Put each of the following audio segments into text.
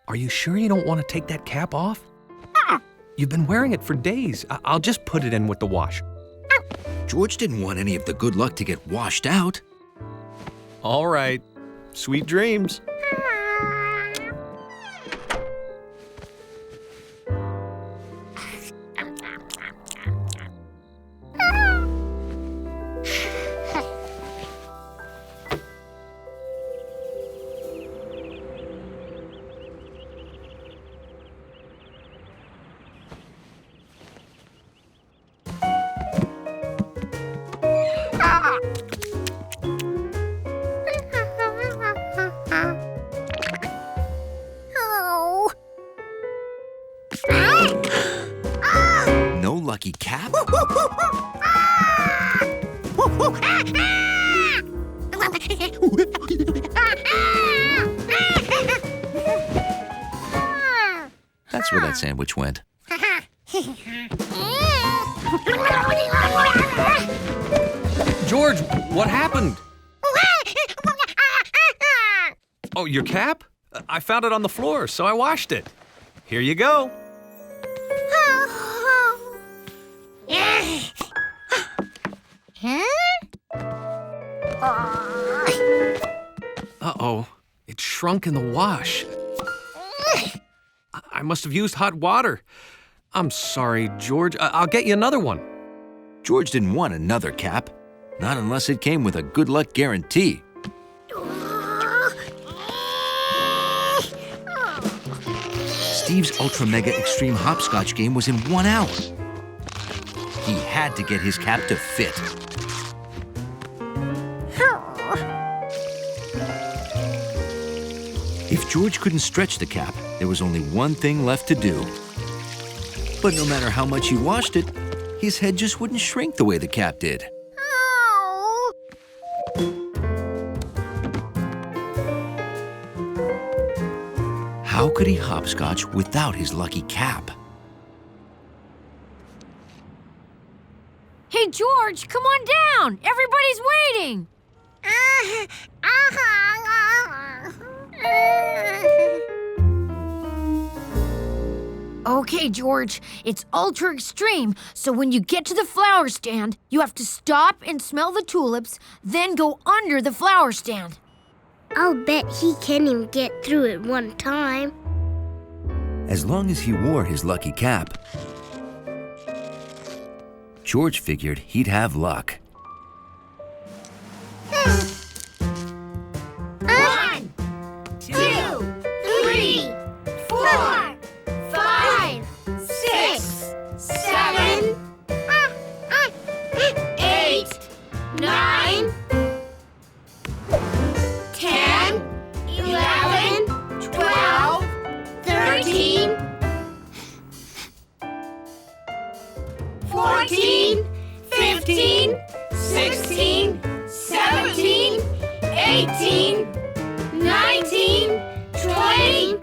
Are you sure you don't want to take that cap off? You've been wearing it for days. I'll just put it in with the wash. George didn't want any of the good luck to get washed out. All right. Sweet dreams. No lucky cap? That's where that sandwich went. George, what happened? Oh, your cap? I found it on the floor, so I washed it. Here you go. Uh-oh, it shrunk in the wash. I must have used hot water. I'm sorry, George. I'll get you another one. George didn't want another cap, not unless it came with a good luck guarantee. Steve's Ultra Mega Extreme Hopscotch game was in 1 hour. He had to get his cap to fit. If George couldn't stretch the cap, there was only one thing left to do. But no matter how much he washed it, his head just wouldn't shrink the way the cap did. How could he hopscotch without his lucky cap? Hey, George, come on down. Everybody's waiting. Okay, George, it's ultra extreme, so when you get to the flower stand, you have to stop and smell the tulips, then go under the flower stand. I'll bet he can't even get through it one time. As long as he wore his lucky cap, George figured he'd have luck. 1, 2, 3, 4, 5, 6, 7, 8, 9, 10, 11, 12, 13, 14, 15, 16, 17, 18, 19, 20.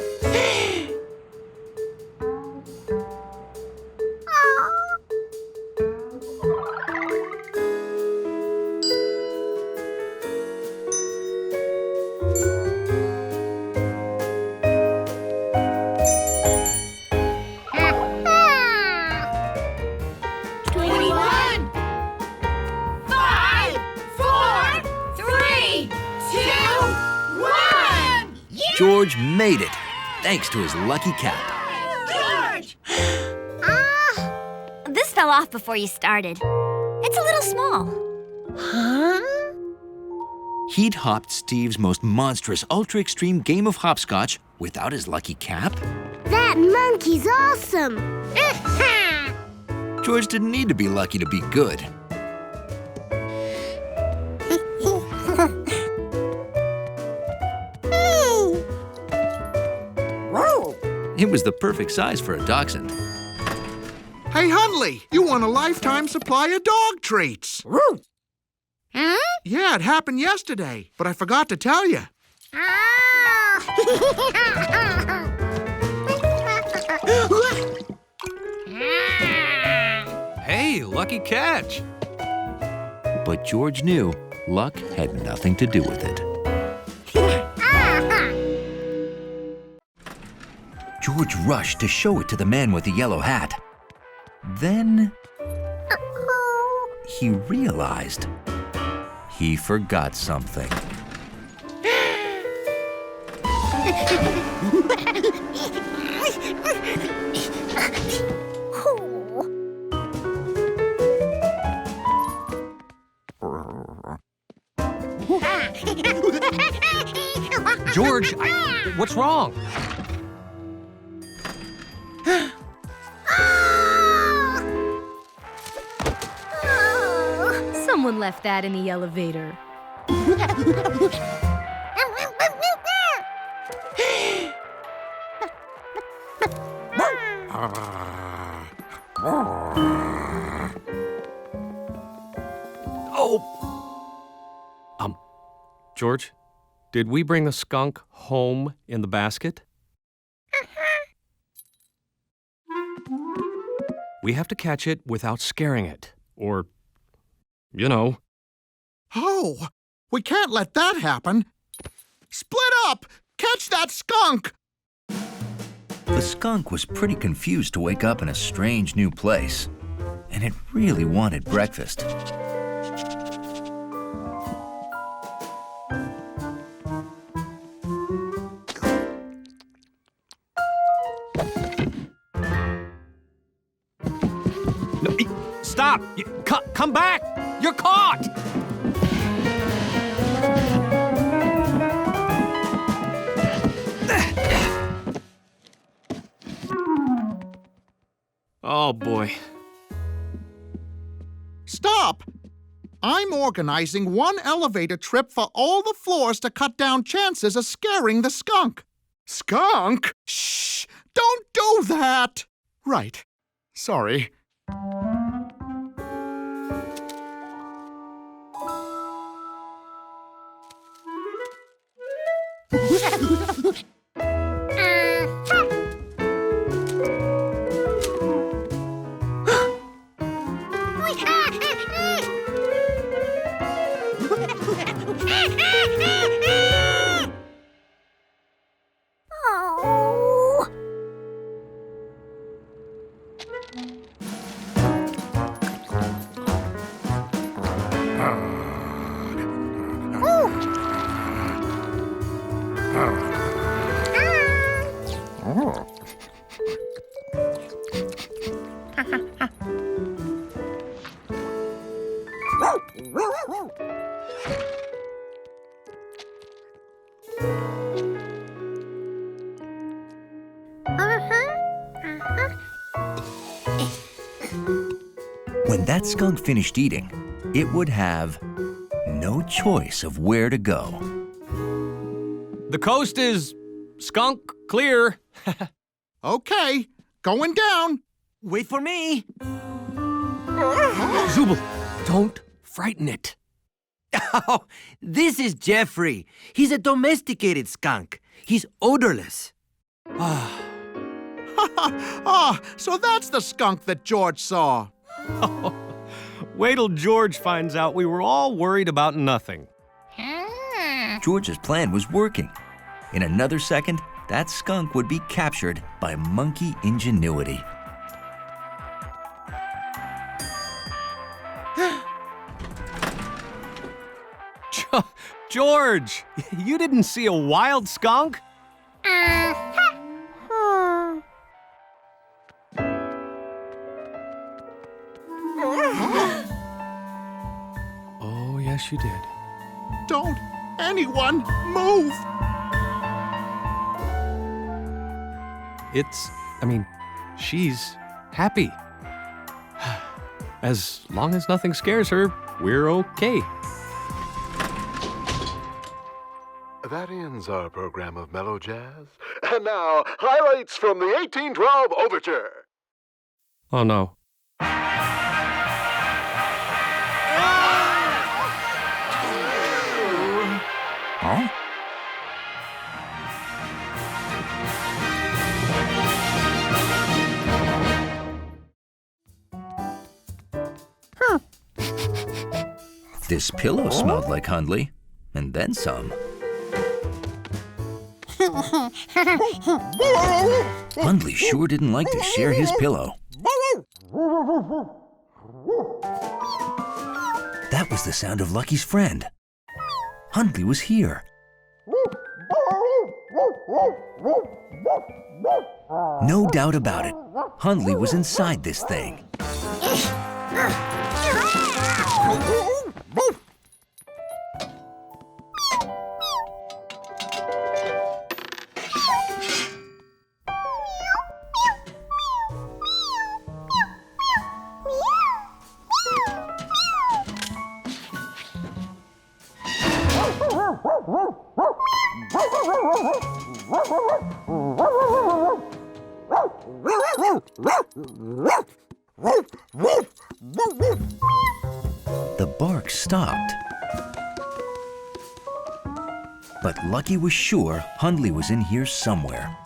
George made it, thanks to his lucky cap. George! This fell off before you started. It's a little small. Huh? He'd hopped Steve's most monstrous ultra-extreme game of hopscotch without his lucky cap. That monkey's awesome! George didn't need to be lucky to be good. It was the perfect size for a dachshund. Hey, Hundley, you won a lifetime supply of dog treats. Huh? Yeah, it happened yesterday, but I forgot to tell you. Hey, lucky catch. But George knew luck had nothing to do with it. George rushed to show it to the man with the yellow hat. Then he realized he forgot something. George, what's wrong? Someone left that in the elevator. Oh! George, did we bring the skunk home in the basket? We have to catch it without scaring it, or, you know. Oh, we can't let that happen. Split up! Catch that skunk! The skunk was pretty confused to wake up in a strange new place, and it really wanted breakfast. No, stop! Come back! You're caught! Oh, boy. Stop! I'm organizing one elevator trip for all the floors to cut down chances of scaring the skunk. Skunk? Shh! Don't do that! Right. Sorry. When that skunk finished eating, it would have no choice of where to go. The coast is skunk clear. Okay, going down. Wait for me. Zubul, don't frighten it. Oh, this is Jeffrey. He's a domesticated skunk. He's odorless. Ah, so that's the skunk that George saw. Wait till George finds out we were all worried about nothing. George's plan was working. In another second, that skunk would be captured by monkey ingenuity. George, you didn't see a wild skunk? Oh, yes, you did. Don't anyone move. She's happy. As long as nothing scares her, we're okay. That ends our program of mellow jazz. And now, highlights from the 1812 Overture. Oh, no. Huh? This pillow smelled like Hundley, and then some. Hundley sure didn't like to share his pillow. That was the sound of Lucky's friend. Hundley was here. No doubt about it, Hundley was inside this thing. The bark stopped. But Lucky was sure Hundley was in here somewhere.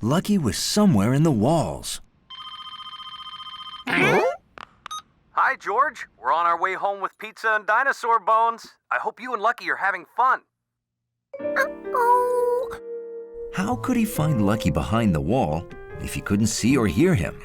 Lucky was somewhere in the walls. Hi, George. We're on our way home with pizza and dinosaur bones. I hope you and Lucky are having fun. How could he find Lucky behind the wall if he couldn't see or hear him?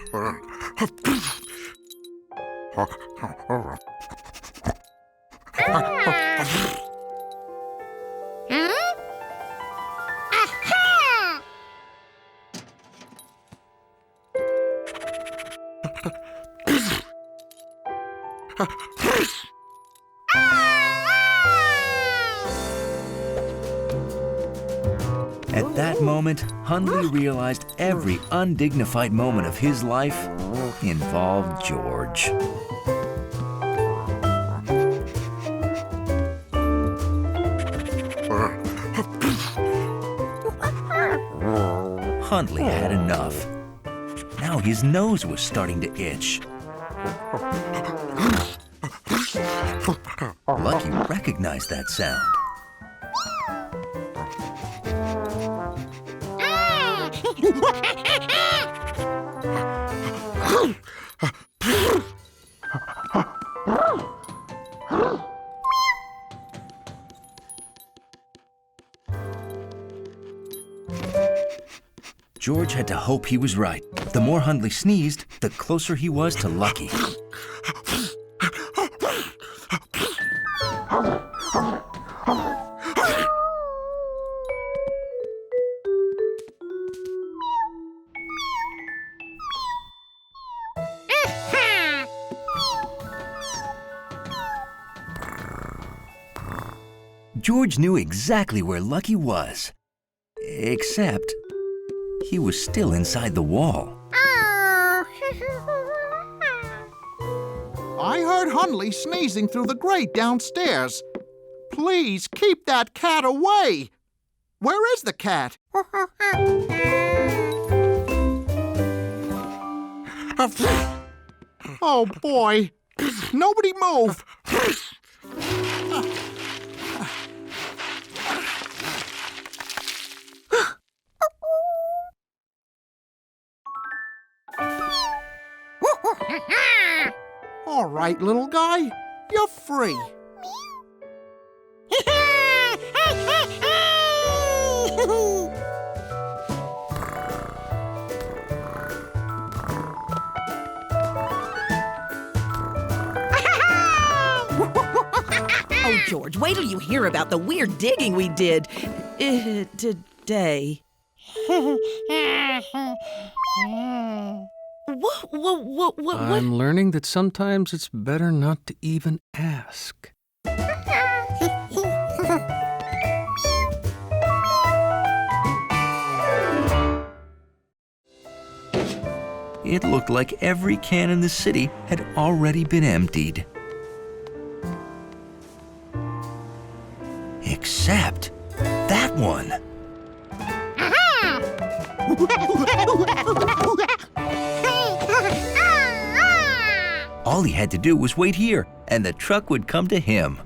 At that moment, Hundley realized every undignified moment of his life involved George. Hundley had enough. Now his nose was starting to itch. Lucky recognized that sound. George had to hope he was right. The more Hundley sneezed, the closer he was to Lucky. George knew exactly where Lucky was, except he was still inside the wall. I heard Hundley sneezing through the grate downstairs. Please keep that cat away. Where is the cat? Oh, boy. Nobody move. All right, little guy, you're free. Oh, George, wait till you hear about the weird digging we did today. What? I'm learning that sometimes it's better not to even ask. It looked like every can in the city had already been emptied. Except that one. All he had to do was wait here, and the truck would come to him.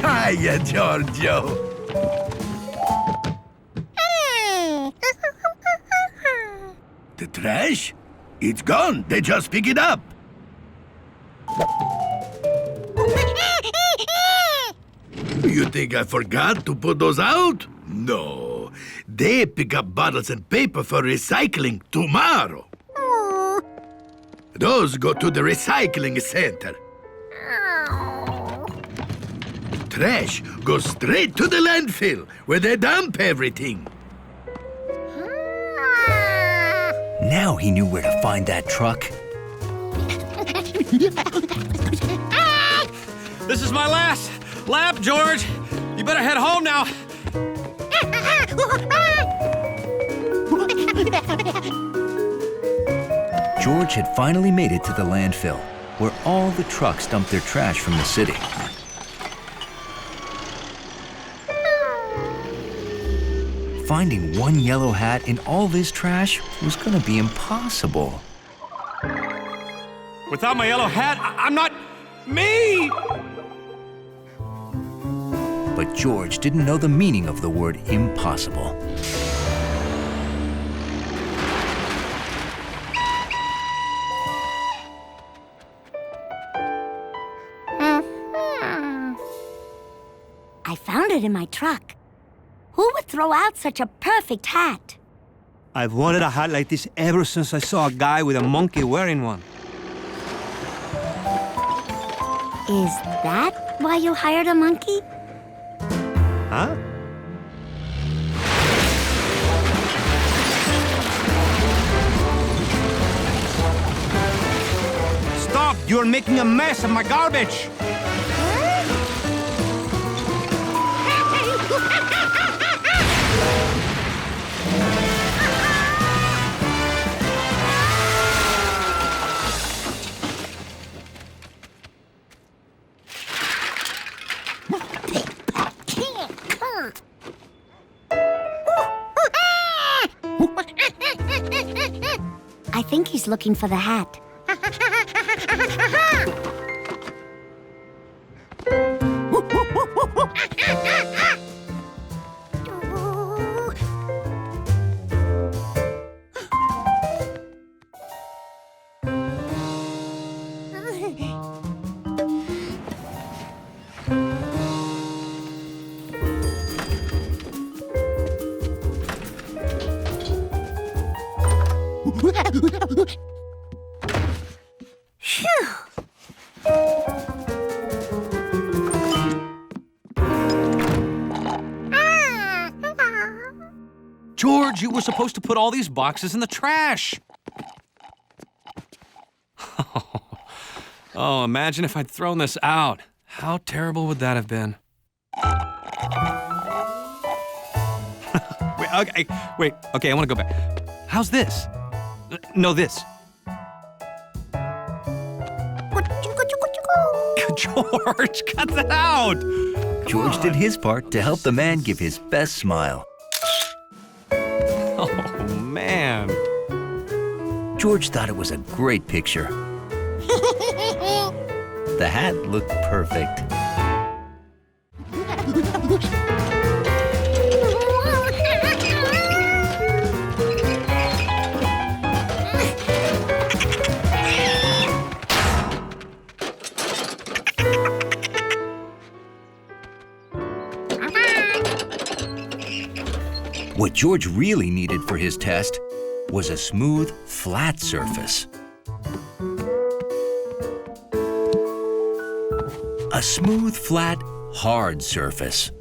Hiya, Giorgio. The trash? It's gone. They just pick it up. You think I forgot to put those out? No. They pick up bottles and paper for recycling tomorrow. Those go to the recycling center. Trash goes straight to the landfill where they dump everything. Now he knew where to find that truck. This is my last lap, George. You better head home now. George had finally made it to the landfill, where all the trucks dumped their trash from the city. Finding one yellow hat in all this trash was going to be impossible. Without my yellow hat, I'm not me! But George didn't know the meaning of the word impossible. I found it in my truck. Who would throw out such a perfect hat? I've wanted a hat like this ever since I saw a guy with a monkey wearing one. Is that why you hired a monkey? Huh? Stop! You're making a mess of my garbage! I think he's looking for the hat. George, you were supposed to put all these boxes in the trash. Oh, imagine if I'd thrown this out. How terrible would that have been? Wait, okay, I want to go back. How's this? No, this. George, cut that out! George did his part to help the man give his best smile. Oh, man. George thought it was a great picture. The hat looked perfect. What George really needed for his test was a smooth, flat surface. A smooth, flat, hard surface.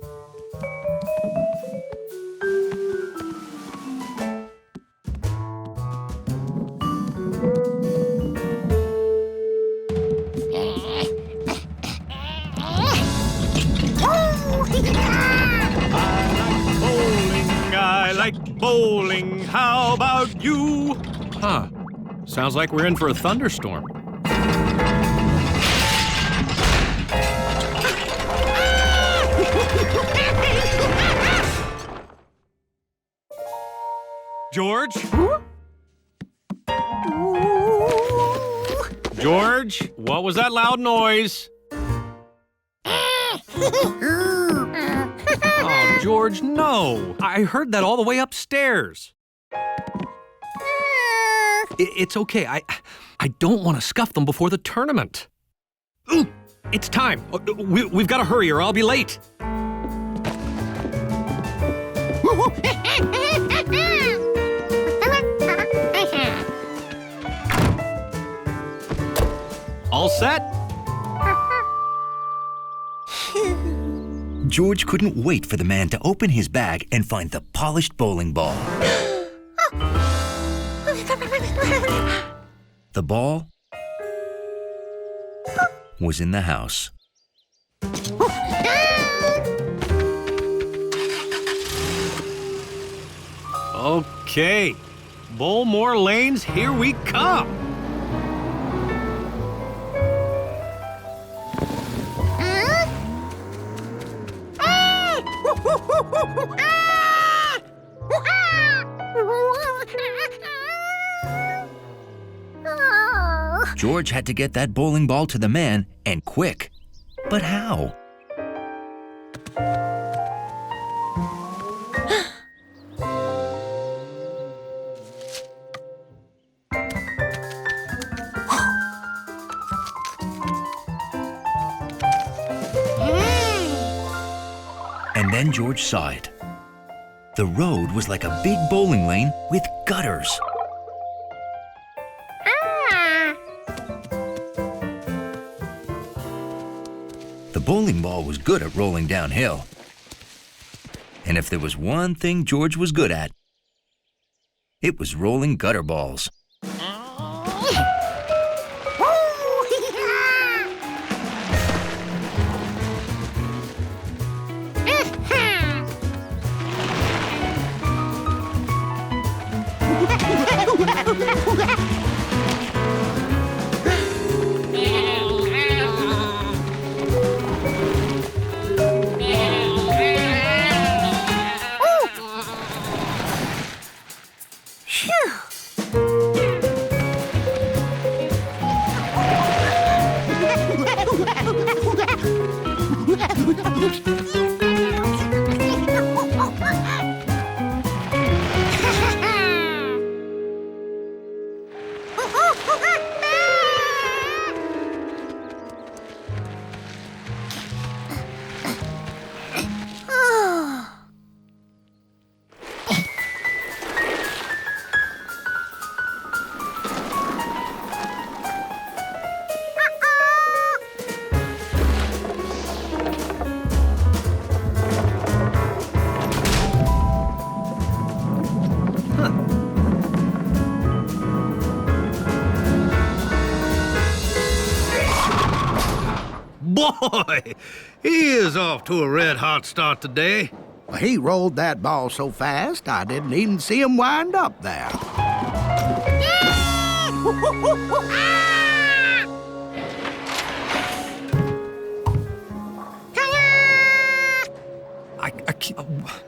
I like bowling. How about you? Huh. Sounds like we're in for a thunderstorm. George? George, what was that loud noise? Oh, George, no. I heard that all the way upstairs. It's okay. I don't want to scuff them before the tournament. Ooh, it's time. We've got to hurry or I'll be late. All set? George couldn't wait for the man to open his bag and find the polished bowling ball. The ball was in the house. Okay. Bowlmore Lanes, here we come. George had to get that bowling ball to the man, and quick. But how? And then George saw it. The road was like a big bowling lane with gutters. The bowling ball was good at rolling downhill. And if there was one thing George was good at, it was rolling gutter balls. Boy, he is off to a red-hot start today. He rolled that ball so fast, I didn't even see him wind up there.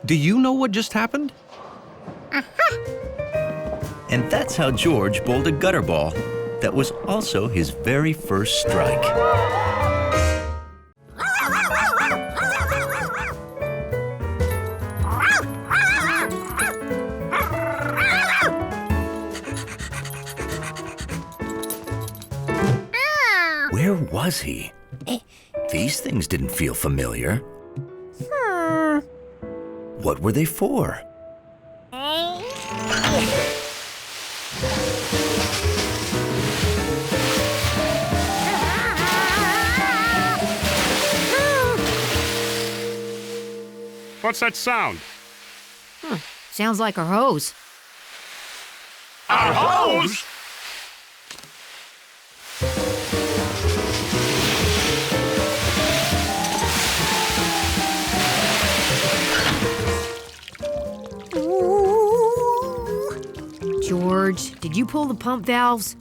Do you know what just happened? And that's how George bowled a gutter ball that was also his very first strike. Where was he? These things didn't feel familiar. What were they for? What's that sound? Sounds like a hose. Our hose? George, did you pull the pump valves?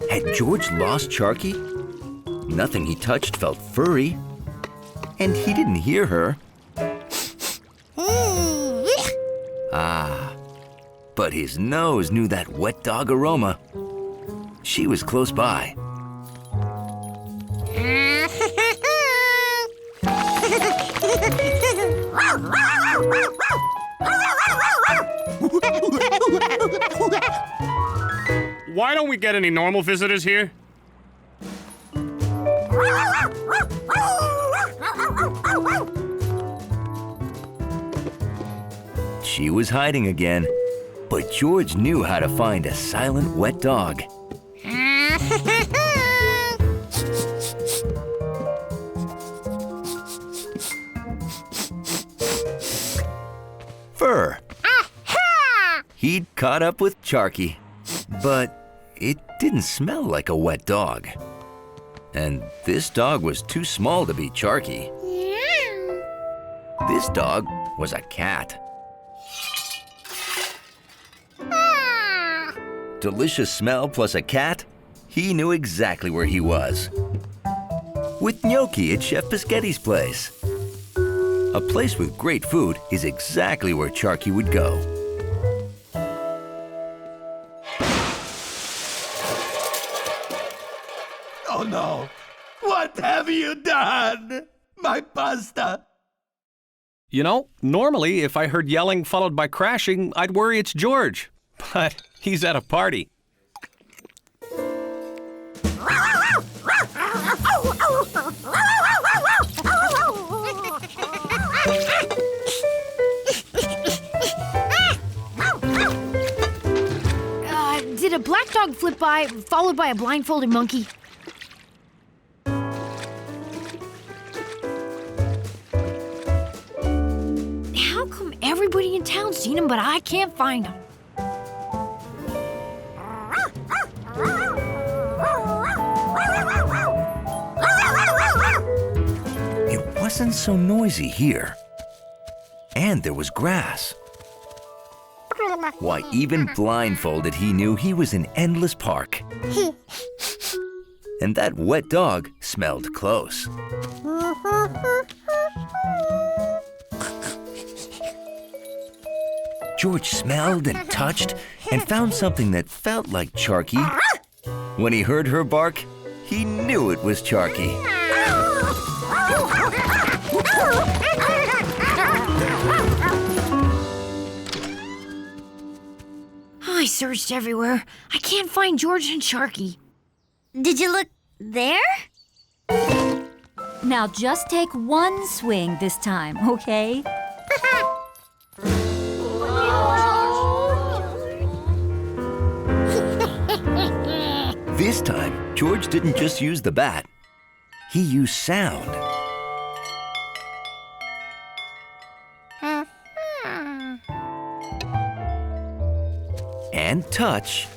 Had George lost Sharky? Nothing he touched felt furry. And he didn't hear her. Ah, but his nose knew that wet dog aroma. She was close by. Why don't we get any normal visitors here? She was hiding again, but George knew how to find a silent wet dog. Fur. He'd caught up with Charky, but it didn't smell like a wet dog. And this dog was too small to be Charky. This dog was a cat. Delicious smell plus a cat, he knew exactly where he was. With gnocchi at Chef Pischetti's place. A place with great food is exactly where Charky would go. Oh no! What have you done? My pasta! You know, normally if I heard yelling followed by crashing, I'd worry it's George. But he's at a party. Did a black dog flip by, followed by a blindfolded monkey? How come everybody in town's seen him, but I can't find him? It wasn't so noisy here. And there was grass. Why, even blindfolded, he knew he was in Endless Park. And that wet dog smelled close. George smelled and touched and found something that felt like Charky. When he heard her bark, he knew it was Charky. I searched everywhere. I can't find George and Sharky. Did you look there? Now just take one swing this time, okay? This time, George didn't just use the bat. He used sound. And touch.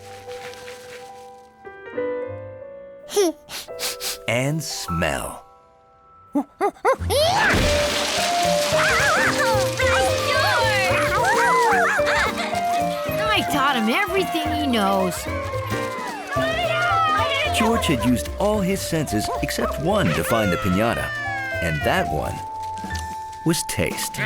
And smell. I taught him everything he knows. George had used all his senses except one to find the piñata, and that one was taste.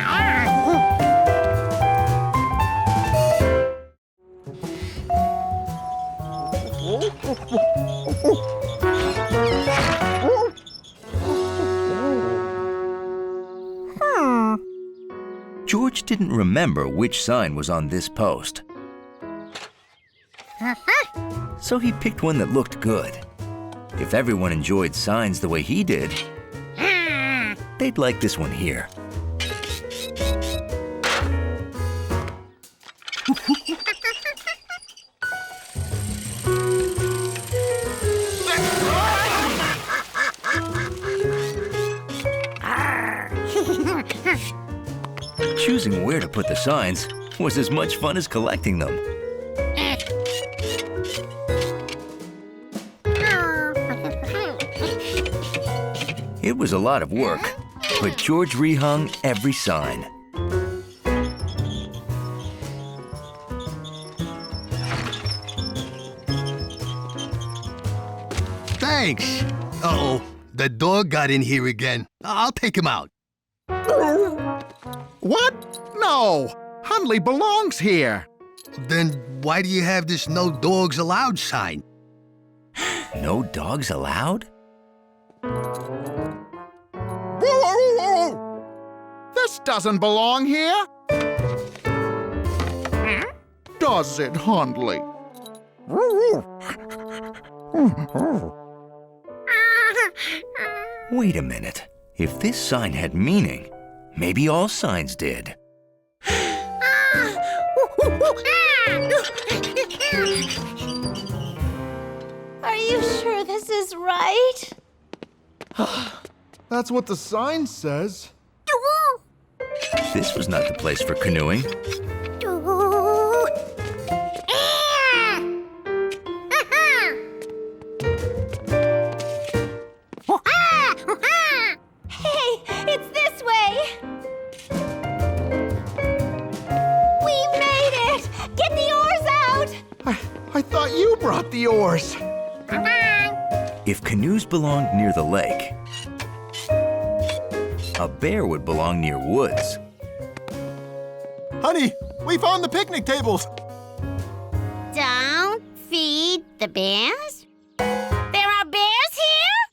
George didn't remember which sign was on this post. So he picked one that looked good. If everyone enjoyed signs the way he did, they'd like this one here. Choosing where to put the signs was as much fun as collecting them. It was a lot of work, but George rehung every sign. Thanks. Uh-oh, the dog got in here again. I'll take him out. What? No! Hundley belongs here. Then why do you have this no dogs allowed sign? No dogs allowed? This doesn't belong here. Does it, Hundley? Wait a minute. If this sign had meaning, maybe all signs did. Are you sure this is right? That's what the sign says. This was not the place for canoeing. Hey, it's this way! We made it! Get the oars out! I thought you brought the oars. If canoes belonged near the lake, a bear would belong near woods. Honey, we found the picnic tables. Don't feed the bears? There are bears here?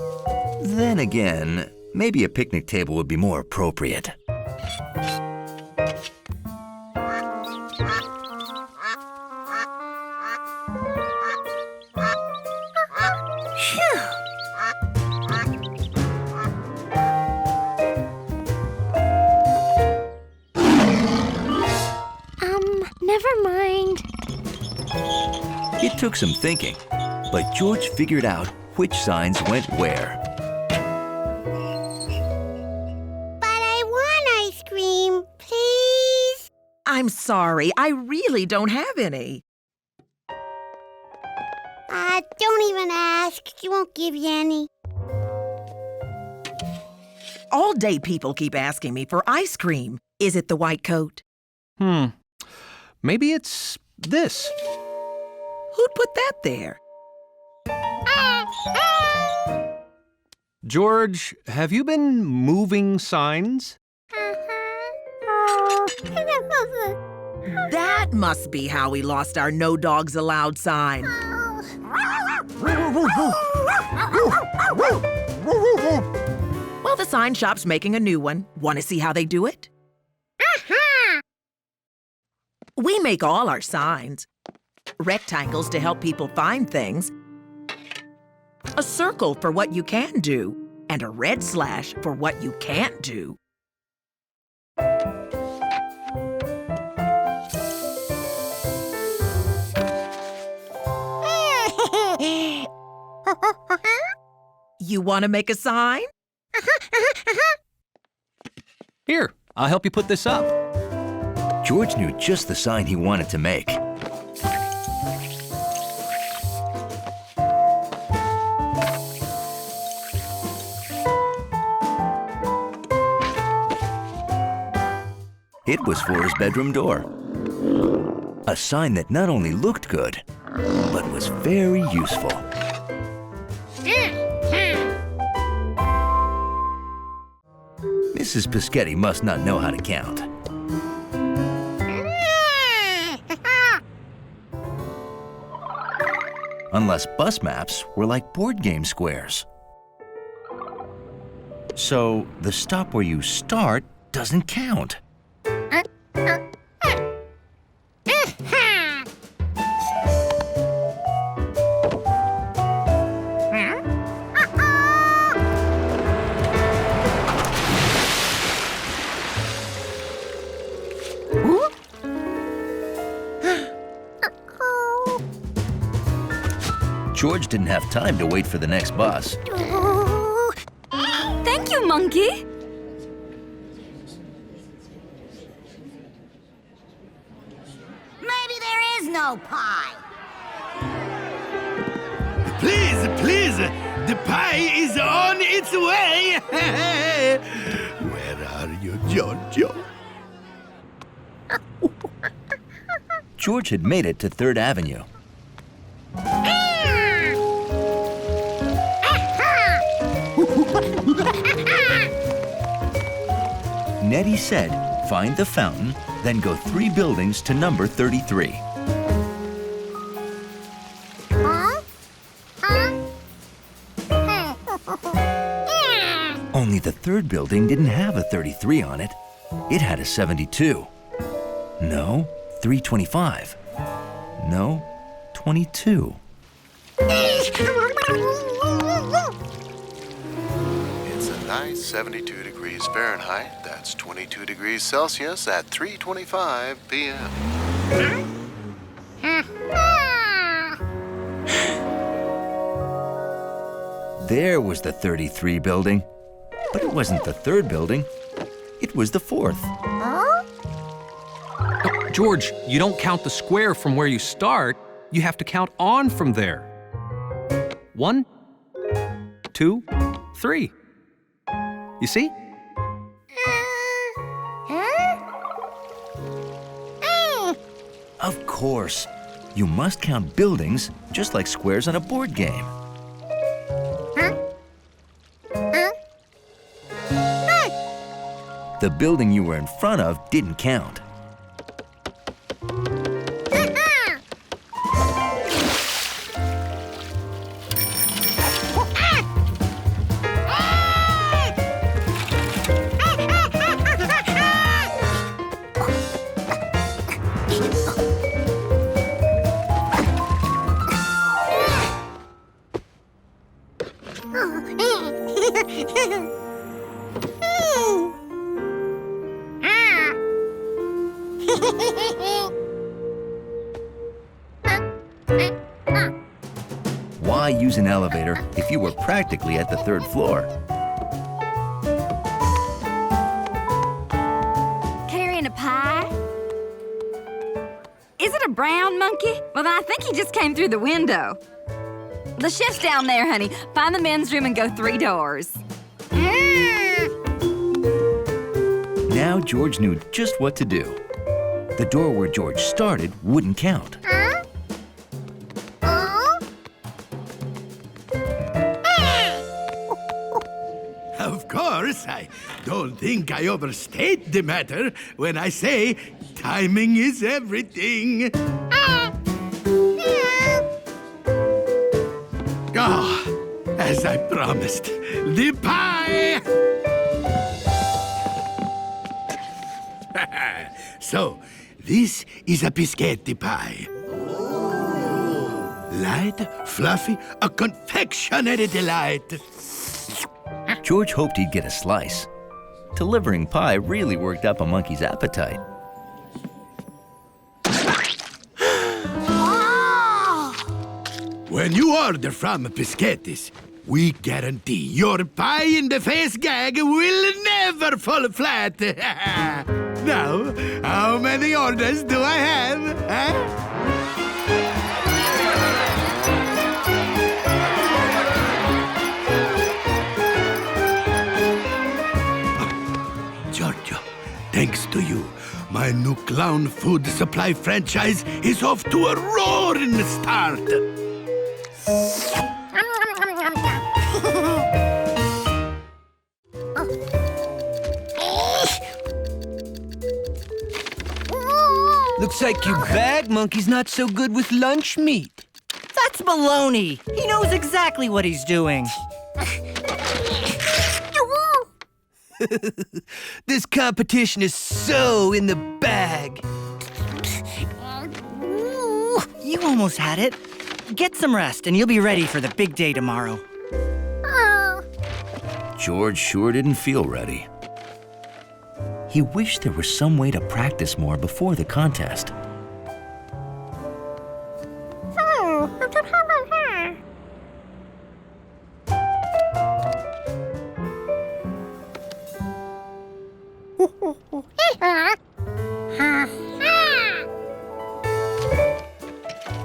Run! Then again, maybe a picnic table would be more appropriate. Never mind. It took some thinking, but George figured out which signs went where. But I want ice cream, please. I'm sorry, I really don't have any. Don't even ask. She won't give you any. All day people keep asking me for ice cream. Is it the white coat? Maybe it's this. Who'd put that there? George, have you been moving signs? That must be how we lost our no dogs allowed sign. Well, the sign shop's making a new one. Want to see how they do it? We make all our signs. Rectangles to help people find things. A circle for what you can do. And a red slash for what you can't do. You want to make a sign? Here, I'll help you put this up. George knew just the sign he wanted to make. It was for his bedroom door. A sign that not only looked good, but was very useful. Mrs. Pischetti must not know how to count. Unless bus maps were like board game squares. So the stop where you start doesn't count. George didn't have time to wait for the next bus. Thank you, Monkey. Maybe there is no pie. Please, please, the pie is on its way. Where are you, Giorgio? George had made it to 3rd Avenue. Nettie said, find the fountain, then go 3 buildings to number 33. Only the 3rd building didn't have a 33 on it. It had a 72. No, 325. No, 22. It's a nice 72 degrees Fahrenheit. That's 22 degrees Celsius at 3:25 p.m. There was the 33 building. But it wasn't the 3rd building. It was the 4th. George, you don't count the square from where you start. You have to count on from there. 1, 2, 3. You see? Of course. You must count buildings just like squares on a board game. The building you were in front of didn't count. Why use an elevator if you were practically at the 3rd floor? Carrying a pie? Is it a brown monkey? Well, then I think he just came through the window. The chef's down there, honey. Find the men's room and go 3 doors. Now George knew just what to do. The door where George started wouldn't count. Of course, I don't think I overstate the matter when I say timing is everything. Oh, as I promised, the pie! So, this is a biscotti pie. Light, fluffy, a confectionery delight. George hoped he'd get a slice. Delivering pie really worked up a monkey's appetite. When you order from Biscottis, we guarantee your pie-in-the-face gag will never fall flat. Now, how many orders do I have? Giorgio, thanks to you, my new clown food supply franchise is off to a roaring start. Looks like your bag monkey's not so good with lunch meat. That's baloney. He knows exactly what he's doing. This competition is so in the bag. You almost had it. Get some rest and you'll be ready for the big day tomorrow. George sure didn't feel ready. He wished there was some way to practice more before the contest.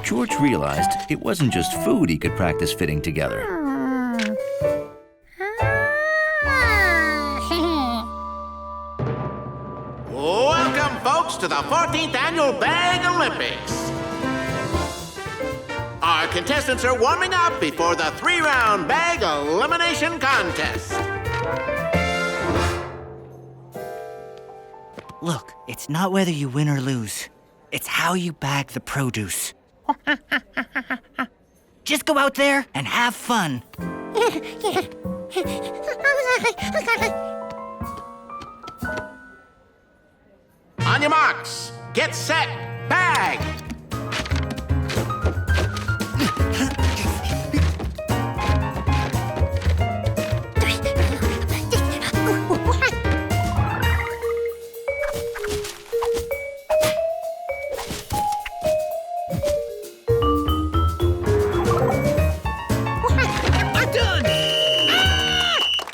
George realized it wasn't just food he could practice fitting together. Welcome, folks, to the 14th Annual Bag Olympics. Our contestants are warming up before the 3-round bag elimination contest. Look, it's not whether you win or lose. It's how you bag the produce. Just go out there and have fun. On your marks, get set, bag!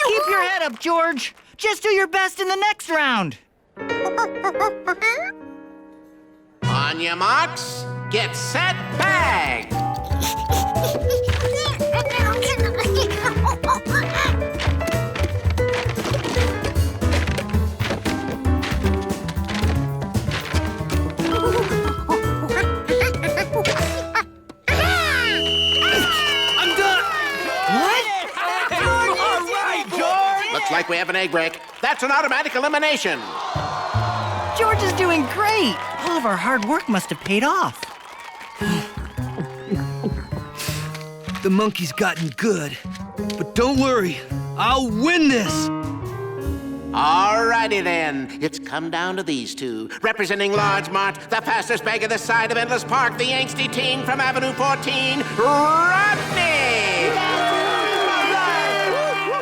Keep your head up, George. Just do your best in the next round. On your marks, get set, bag! I'm done! What? All right, George! Looks like we have an egg break. That's an automatic elimination. George is doing great. All of our hard work must have paid off. The monkey's gotten good. But don't worry, I'll win this! Alrighty then, it's come down to these two. Representing Large Mart, the fastest bag of the side of Endless Park, the angsty teen from Avenue 14, Rodney!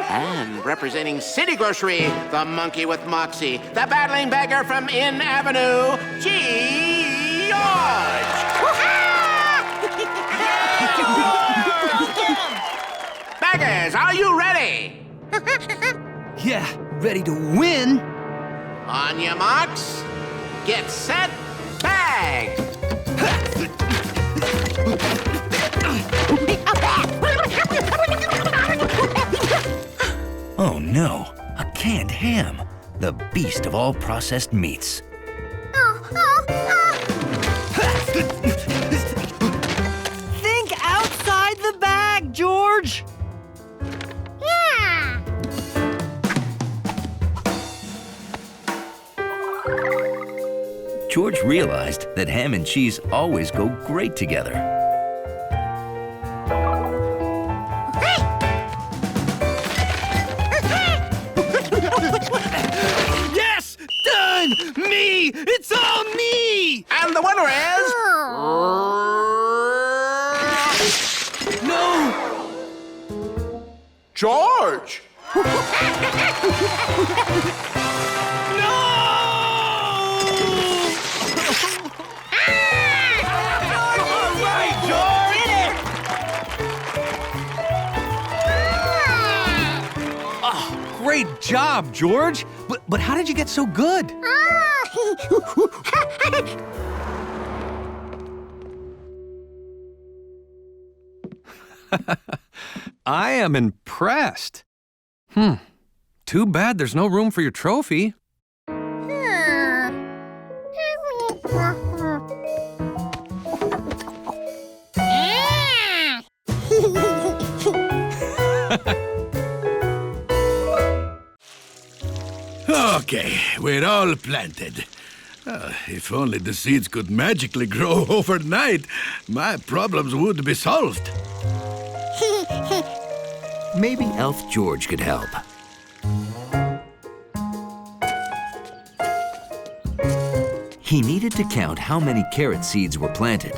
And representing City Grocery, the monkey with moxie, the battling beggar from In Avenue, George! Beggars, are you ready? Yeah, ready to win? On your marks, get set, bag! Oh no, a canned ham. The beast of all processed meats. Think outside the bag, George. Yeah. George realized that ham and cheese always go great together. Yes! Done! Me! It's all me! And the winner is... No! George! Great job, George. But how did you get so good? I am impressed. Too bad there's no room for your trophy. Okay, we're all planted. If only the seeds could magically grow overnight, my problems would be solved. Maybe Elf George could help. He needed to count how many carrot seeds were planted.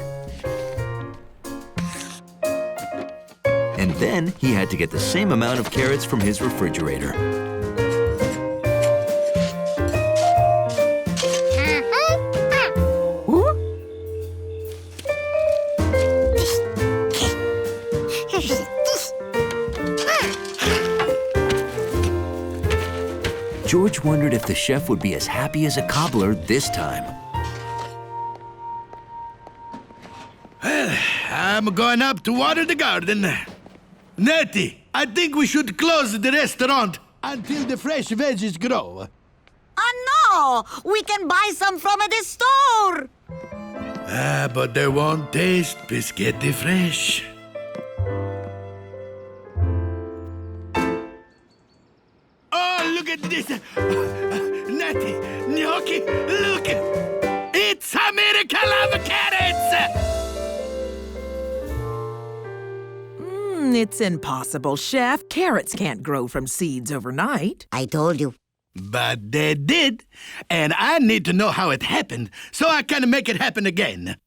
And then he had to get the same amount of carrots from his refrigerator. George wondered if the chef would be as happy as a cobbler this time. Well, I'm going up to water the garden. Nettie, I think we should close the restaurant until the fresh veggies grow. Oh, no! We can buy some from the store! But they won't taste biscotti fresh. Oh, look at this. Natty, gnocchi, look! It's a miracle of carrots! It's impossible, Chef. Carrots can't grow from seeds overnight. I told you. But they did, and I need to know how it happened so I can make it happen again.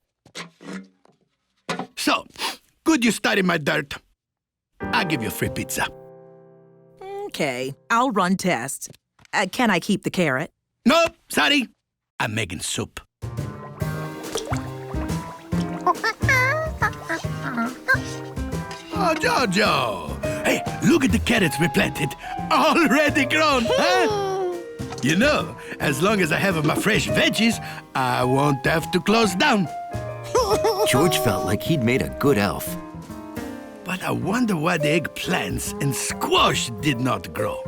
So, could you study my dirt? I'll give you free pizza. Okay, I'll run tests. Can I keep the carrot? Nope, sorry. I'm making soup. Oh, Jojo! Hey, look at the carrots we planted. Already grown, huh? You know, as long as I have my fresh veggies, I won't have to close down. George felt like he'd made a good elf. But I wonder why the eggplants and squash did not grow.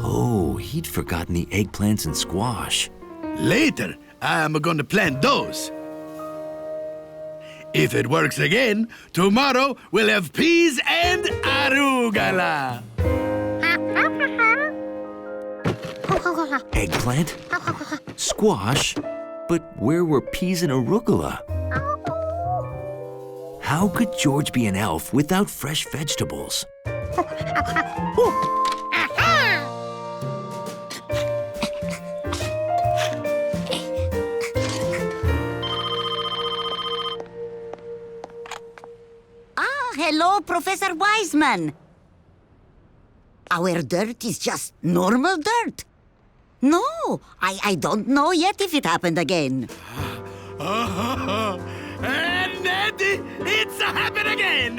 Oh, he'd forgotten the eggplants and squash. Later, I'm going to plant those. If it works again, tomorrow we'll have peas and arugula. Eggplant? Squash? But where were peas and arugula? How could George be an elf without fresh vegetables? Hello, Professor Wiseman. Our dirt is just normal dirt. No, I don't know yet if it happened again. And Natty, it's happened again.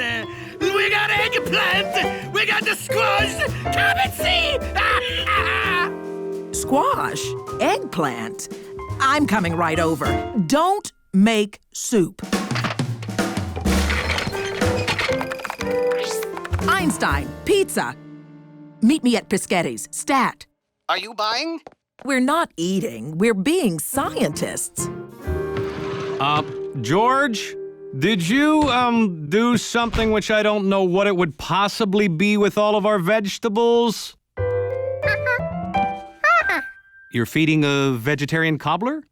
We got eggplant. We got the squash. Come and see. Squash? Eggplant? I'm coming right over. Don't make soup. Einstein, pizza. Meet me at Pischetti's, stat. Are you buying? We're not eating, we're being scientists. George, did you, do something which I don't know what it would possibly be with all of our vegetables? You're feeding a vegetarian cobbler?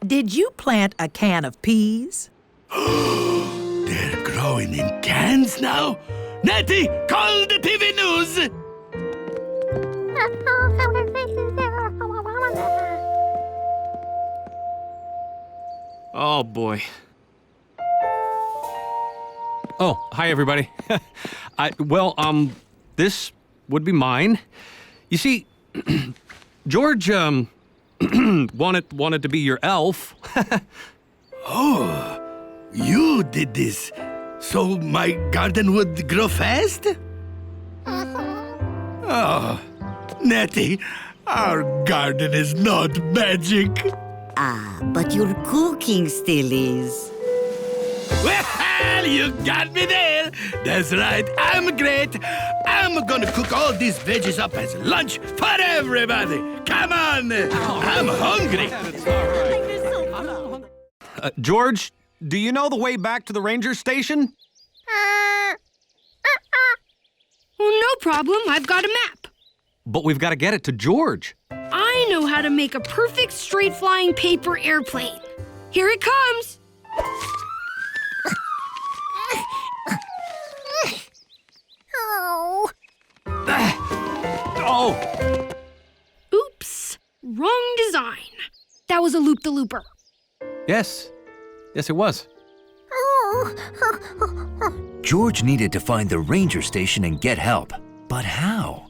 Did you plant a can of peas? They're growing in cans now? Natty, call the TV news! Oh, boy. Oh, hi, everybody. This would be mine. You see, George, wanted to be your elf. Oh, you did this so my garden would grow fast? Oh, Natty, our garden is not magic. Ah, but your cooking still is. Well, you got me there. That's right, I'm great. I'm gonna cook all these veggies up as lunch for everybody. Come on, I'm hungry. George, do you know the way back to the ranger station? Well, no problem. I've got a map. But we've got to get it to George. I know how to make a perfect straight-flying paper airplane. Here it comes. Oh! Oops. Wrong design. That was a loop-the-looper. Yes, it was. George needed to find the ranger station and get help. But how?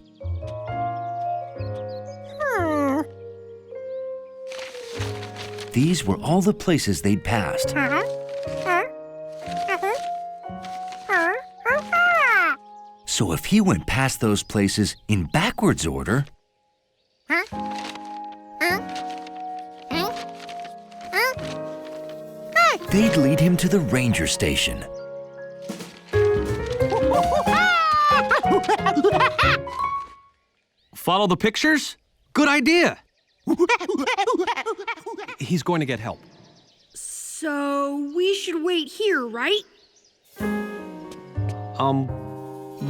These were all the places they'd passed. So if he went past those places in backwards order, they'd lead him to the ranger station. Follow the pictures? Good idea. He's going to get help. So we should wait here, right?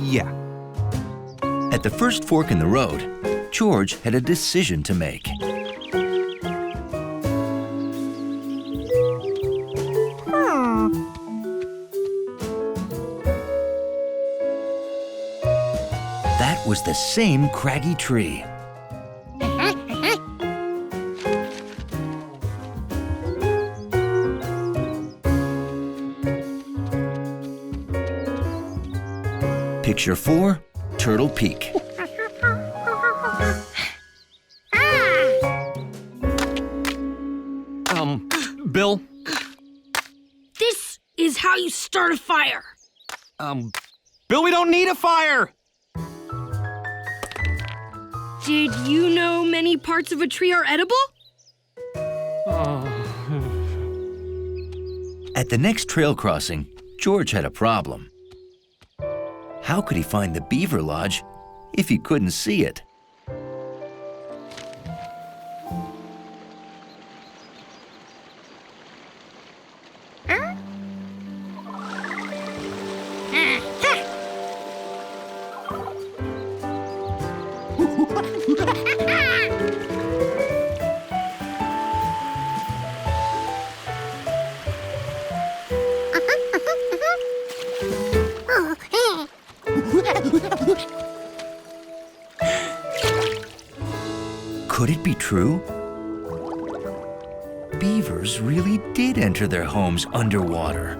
Yeah. At the first fork in the road, George had a decision to make. That was the same craggy tree. Picture 4, Turtle Peak. Bill? This is how you start a fire. Bill, we don't need a fire! Did you know many parts of a tree are edible? At the next trail crossing, George had a problem. How could he find the beaver lodge if he couldn't see it? Could it be true? Beavers really did enter their homes underwater.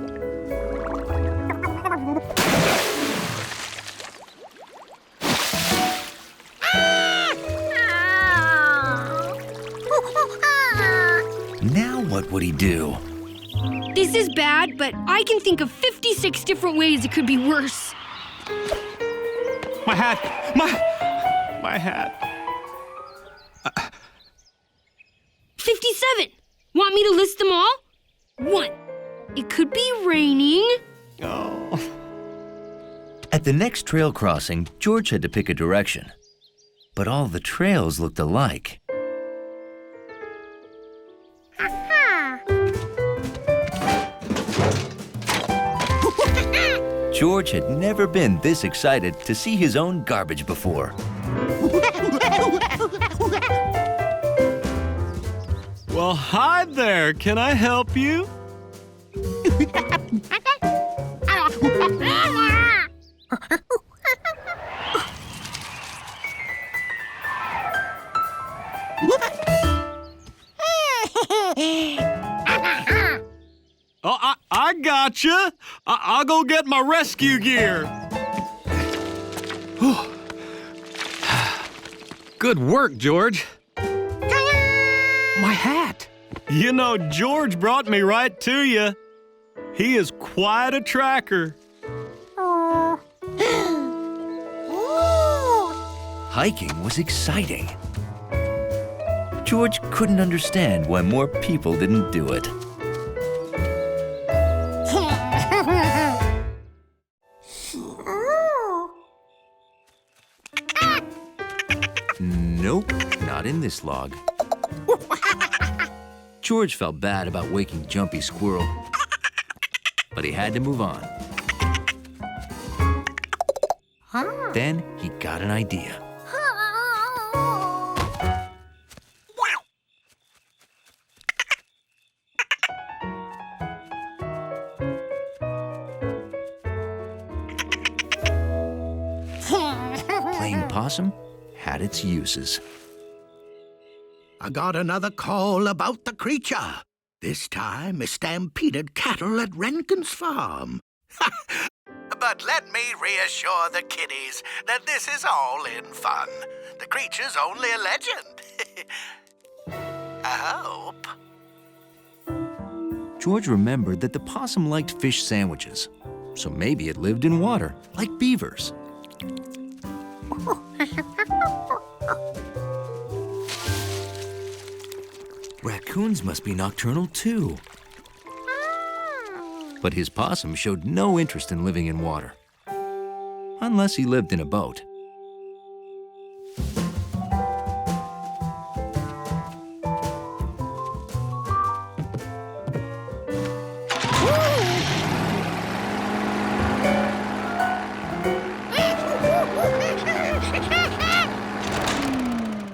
Now what would he do? This is bad, but I can think of 56 different ways it could be worse. My hat! My hat! 57! Want me to list them all? 1. It could be raining. Oh. At the next trail crossing, George had to pick a direction. But all the trails looked alike. George had never been this excited to see his own garbage before. Well, hi there. Can I help you? Oh, I gotcha. I'll go get my rescue gear. Good work, George. My hat. You know, George brought me right to you. He is quite a tracker. Hiking was exciting. George couldn't understand why more people didn't do it. Nope, not in this log. George felt bad about waking Jumpy Squirrel, but he had to move on. Then he got an idea. Playing possum had its uses. I got another call about the creature. This time, a stampeded cattle at Renkin's farm. But let me reassure the kiddies that this is all in fun. The creature's only a legend. I hope. George remembered that the possum liked fish sandwiches, so maybe it lived in water, like beavers. Raccoons must be nocturnal too. But his possum showed no interest in living in water, unless he lived in a boat.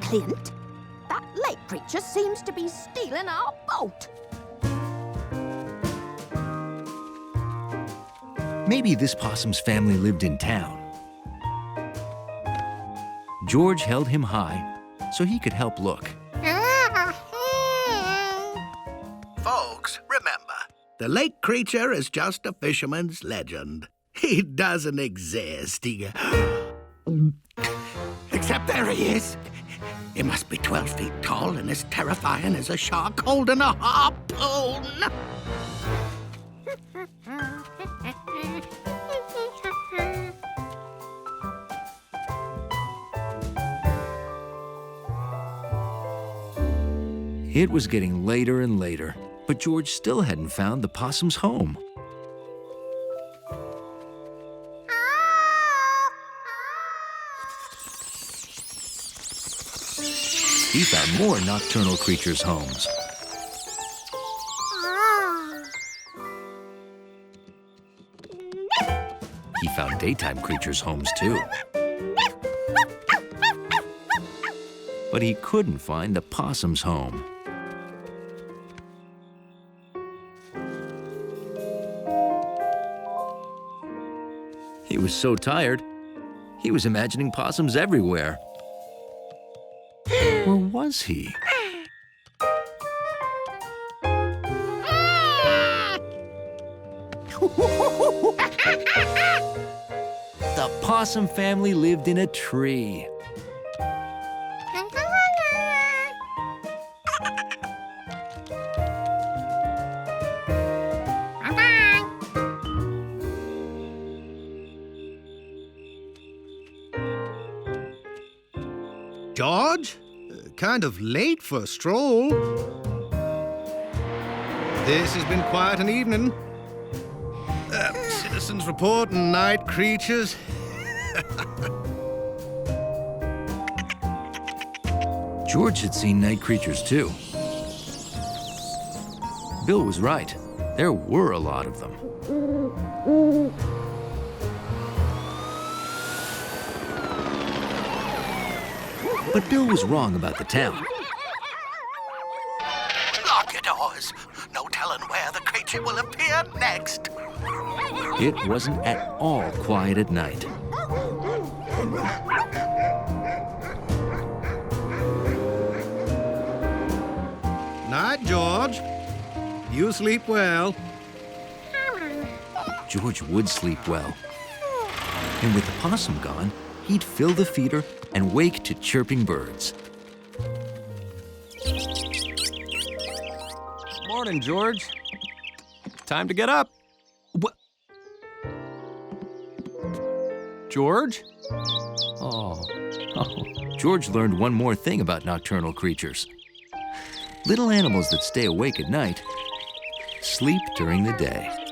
Clint. That lake creature seems to be stealing our boat. Maybe this possum's family lived in town. George held him high so he could help look. Folks, remember, the lake creature is just a fisherman's legend. He doesn't exist. Except there he is. He must be 12 feet tall and as terrifying as a shark holding a harpoon. It was getting later and later, but George still hadn't found the possum's home. He found more nocturnal creatures' homes. He found daytime creatures' homes, too. But he couldn't find the possum's home. He was so tired, he was imagining possums everywhere. Or was he? The possum family lived in a tree. George? Kind of late for a stroll. This has been quite an evening. Citizens report and night creatures. George had seen night creatures, too. Bill was right. There were a lot of them. But Bill was wrong about the town. Lock your doors. No telling where the creature will appear next. It wasn't at all quiet at night. Night, George. You sleep well. George would sleep well. And with the possum gone, he'd fill the feeder and wake to chirping birds. Morning, George. Time to get up. What? George? Oh. George learned one more thing about nocturnal creatures. Little animals that stay awake at night sleep during the day.